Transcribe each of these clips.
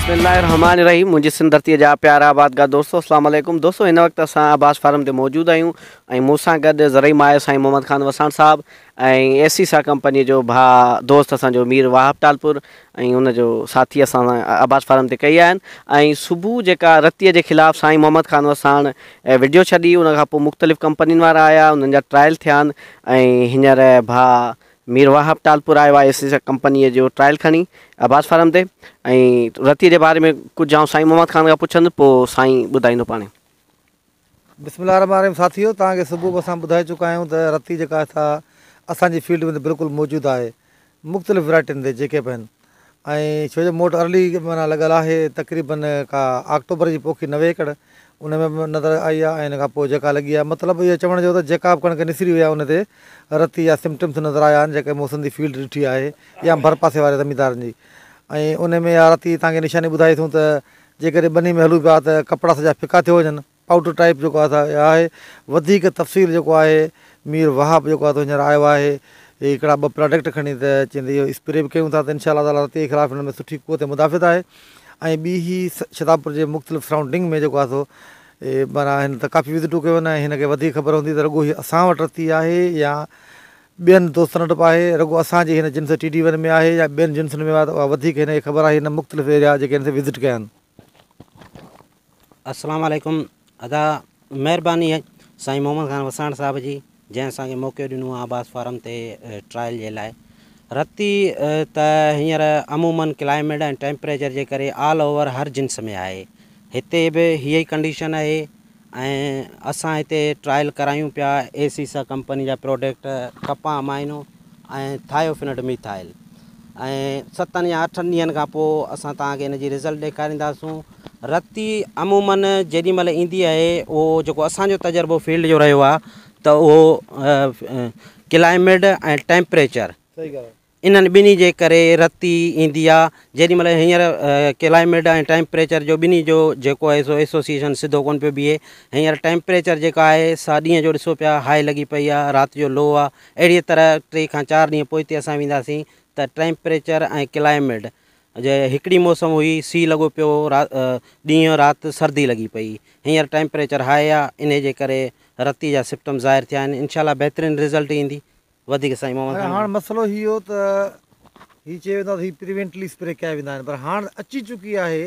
बिस्मिल्लाहिर्रहमानिर्रहीम। मुझे सिंध धरती जा प्यारा आबादगाह दोस्तों, अस्सलाम वालेकुम दोस्तों। इन वक्त असां आबास फार्म ते मौजूद आहियूं ऐं मूंसां गॾु ज़रई माहिर साईं मोहम्मद ख़ान वसाण साहब ऐं एसीसा कंपनी जो भाउ दोस्त असांजो मीर वाहब टालपुर ऐं उनजो साथी असां आबास फार्म ते कई आहिनि। ऐं सुबुह जेका रतीअ जे ख़िलाफ़ु साईं मोहम्मद ख़ान वसाण वीडियो छॾी, उन खां पोइ मुख़्तलिफ़ कंपनियुनि वारा आया, उन्हनि जा ट्रायल थिया आहिनि ऐं हींअर भाउ मीर वाहब टालपुर आयो आहे एसीसा कंपनीअ जो ट्रायल खणी आबास फार्म ते। ऐं रतीअ जे बारे में कुझु आउं साईं मोहम्मद ख़ान खां पुछंदुसि, पोइ साईं ॿुधाईंदो पाणे। बिस्मिल्लाहिर्रहमानिर्रहीम। साथियो, तव्हांखे सुबुह असां ॿुधाए चुका आहियूं त रती जेका असांजी फील्ड में त बिल्कुलु मौजूदु आहे मुख़्तलिफ़ वैराइटियुनि ते जेके बि आहिनि। ऐं छो जो मोट अर्ली माना लॻल आहे, तक़रीबन का अक्टूबर जी पोखी 90 एकड़ उन में बि नज़र आई आहे। ऐं इन खां पोइ जेका लॻी आहे, मतिलबु इहो चवण जो त जेका बि कणिक निसिरी विया उन ते रती जा सिम्टम्स नज़र आया आहिनि, जेके मूं सिंधी फील्ड ॾिठी आहे या भर पासे वारे ज़मीनदारनि जी। ऐं उन में रती तव्हांखे निशानी ॿुधाई अथऊं त जेकॾहिं ॿनी में हलूं पिया त कपिड़ा सॼा फिका थियो वञनि, पाउडर टाइप जेको आहे। वधीक तफ़सील जेको आहे मीर वाहब जेको आहे हींअर आयो आहे हिकिड़ा 2 प्रोडक्ट खणी, त चवंदी इहो स्प्रे बि कयूं था त इनशा ताला रती जे ख़िलाफ़ु हिन में सुठी क़ुवत मुदाफ़ित आहे। ऐं ॿी ही शताबपुर जे मुख़्तलिफ़ सराउंडिंग में जेको आहे माना हिन त काफ़ी विज़िटूं कयूं आहिनि। हिनखे वधीक ख़बर हूंदी त रुॻो हीअ असां वटि रती आहे या ॿियनि दोस्तनि वटि बि आहे, रुॻो असांजे हिन जिन्स TD1 में आहे या ॿियनि जिन्सनि में आहे, त उहा वधीक हिनखे ख़बर आहे। हिन मुख़्तलिफ़ एरिया जेके हिन ते विज़िट कया आहिनि। अस्सलाम वालेकुम। अदा महिरबानी आहे साईं मोहम्मद ख़ान वसाण साहिब जी, जंहिं असांखे मौक़ो ॾिनो आहे आबास फार्म ते ट्रायल जे लाइ। रती त हींअर अमूमन क्लाइमेट ऐं टेम्परेचर जे करे ऑल ओवर हर जिन्स में आहे। हिते बि हीअ ई कंडीशन आहे ऐं असां हिते ट्रायल करायूं पिया एसीसा कंपनी जा प्रोडक्ट कपा अमाइनो ऐं थायोफिनट मिथाइल। ऐं 7 या 8 ॾींहंनि खां पोइ असां तव्हांखे हिन जी रिज़ल्ट ॾेखारींदासूं। रती अमूमन जेॾी महिल ईंदी आहे, उहो जेको असांजो तजुर्बो फील्ड जो रहियो आहे त उहो क्लाइमेट ऐं टेम्परेचर इन्हनि ॿिन्ही जे करे रती ईंदी आहे। जेॾी महिल हींअर क्लाइमेट ऐं टेम्परेचर जो ॿिन्ही जो जेको आहे सो एसोसिएशन सिधो कोन पियो बीहे। हींअर टेम्परेचर जेका आहे सा ॾींहं जो ॾिसो पिया हाई लॻी पई आहे, राति जो लो आहे। अहिड़ीअ तरह 3 खां 4 ॾींहं पोइ हिते असां वेंदासीं त टेम्परेचर ऐं क्लाइमेट जे हिकिड़ी मौसम हुई, सी लॻो पियो, ॾींहुं राति सर्दी लॻी पई। हींअर टेम्परेचर हाई आहे, इन जे करे रती जा सिम्टम ज़ाहिर थिया आहिनि। इनशाला बहितरीनु रिज़ल्ट ईंदी वधीक साईं मोहम्मद ख़ान। हाणे मसइलो इहो त हीअ चयो वेंदो आहे हीअ प्रिवेंटली स्प्रे कया वेंदा आहिनि, पर हाणे अची चुकी आहे।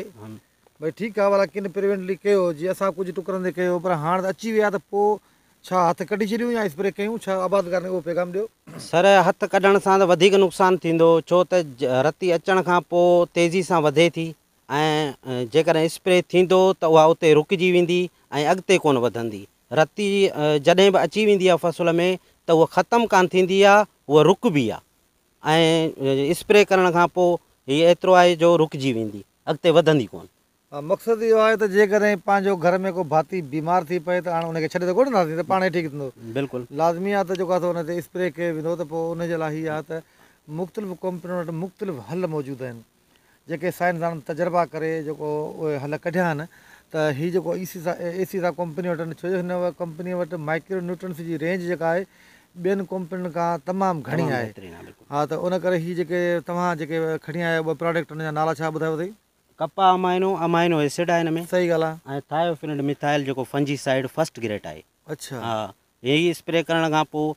भई ठीकु आहे, भला किन प्रिवेंटली कयो, जीअं असां कुझु टुकरनि ते कयो, पर हाणे त अची विया त पोइ छा हथ कढी छॾियूं या स्प्रे कयूं? छा आबादगार उहो पैगाम ॾियो। सर, हथ कढण सां त वधीक नुक़सानु थींदो, छो त रती अचण खां पोइ तेज़ी सां वधे थी ऐं जेकॾहिं स्प्रे थींदो त उहा उते रुकिजी वेंदी ऐं अॻिते कोन वधंदी। रती जॾहिं बि अची वेंदी आहे फ़सुल में त उहा ख़तमु कोन थींदी आहे, उहा रुकबी आहे। ऐं स्प्रे करण खां पोइ हीअ एतिरो आहे जो रुकिजी वेंदी, अॻिते वधंदी कोन। मक़सदु इहो आहे त जेकॾहिं पंहिंजो घर में को भाती बीमार थी पए त हाणे हुनखे छॾे त कोन नथी, त पाण ई ठीकु थींदो। बिल्कुलु लाज़मी आहे त जेको आहे हुन ते स्प्रे कयो वेंदो, त पोइ उनजे लाइ हीअ आहे त मुख़्तलिफ़ कंपनियुनि वटि मुख़्तलिफ़ हल मौजूदु आहिनि, जेके साइंसदान तजुर्बा करे जेको उहे हल कढिया आहिनि। त हीअ जेको एसीसा कंपनी वटि आहिनि, छो जो हिन कंपनीअ वटि माइक्रो न्यूट्रन्स जी रेंज जेका आहे ॿियनि कंपनियुनि खां तमामु घणी आहे। हा, त उन करे हीअ जेके तव्हां जेके खणी आया 2 प्रोडक्ट, उन जा नाला छा ॿुधायो अथई? कपा अमाइनो एसिड आहे हिन में। सही ॻाल्हि आहे। ऐं थायोफिनट मिथाइल जेको फंजीसाइड फर्स्ट ग्रेड आहे। अच्छा। हा, इहे स्प्रे करण खां पोइ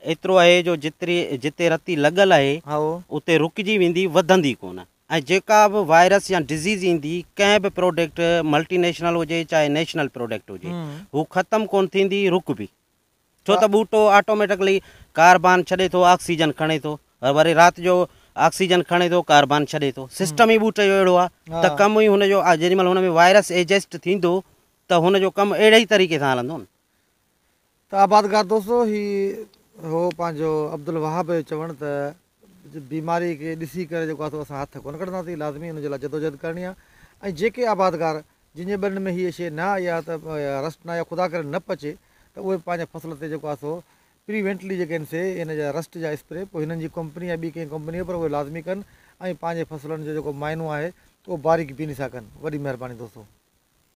एतिरो आहे जो जिते रती लॻल आहे उते रुकिजी वेंदी, वधंदी कोन। ऐं जेका बि वायरस या डिज़ीज़ ईंदी कंहिं बि प्रोडक्ट मल्टीनेशनल हुजे चाहे नेशनल प्रोडक्ट हुजे, हू ख़तमु कोन थींदी, रुकबी। छो त ॿूटो ऑटोमेटिकली कार्बन छॾे थो, ऑक्सीजन खणे थो, वरी राति जो ऑक्सीजन खणे थो, कार्बन छॾे थो। सिस्टम ई ॿूटे जो अहिड़ो आहे त कमु ई हुनजो जेॾी महिल हुन में वायरस एडजस्ट थींदो त हुनजो कमु अहिड़े ई तरीक़े सां हलंदो न। त आबादगार दोस्तो, ही हो पंहिंजो अब्दुल वहाब जो चवणु त बीमारी खे ॾिसी करे जेको आहे असां हथ कोन कढंदासीं, लाज़मी हुनजे लाइ जदोजहद करणी आहे। ऐं जेके आबादगार जिन जे ॿेड़नि में हीअ शइ न आई आहे त रस्ट न या ख़ुदा करे न पचे त उहे पंहिंजे फसल ते जेको आहे सो प्रीवेंटली जेके आहिनि से इन जा रस्ट जा स्प्रे पोइ हिननि जी कंपनी या ॿी कंहिं कंपनी पर उहे लाज़मी कनि ऐं पंहिंजे फसलनि जो जेको मायनो आहे उहो बारीक़ बीनी सां कनि। वॾी महिरबानी दोस्तो।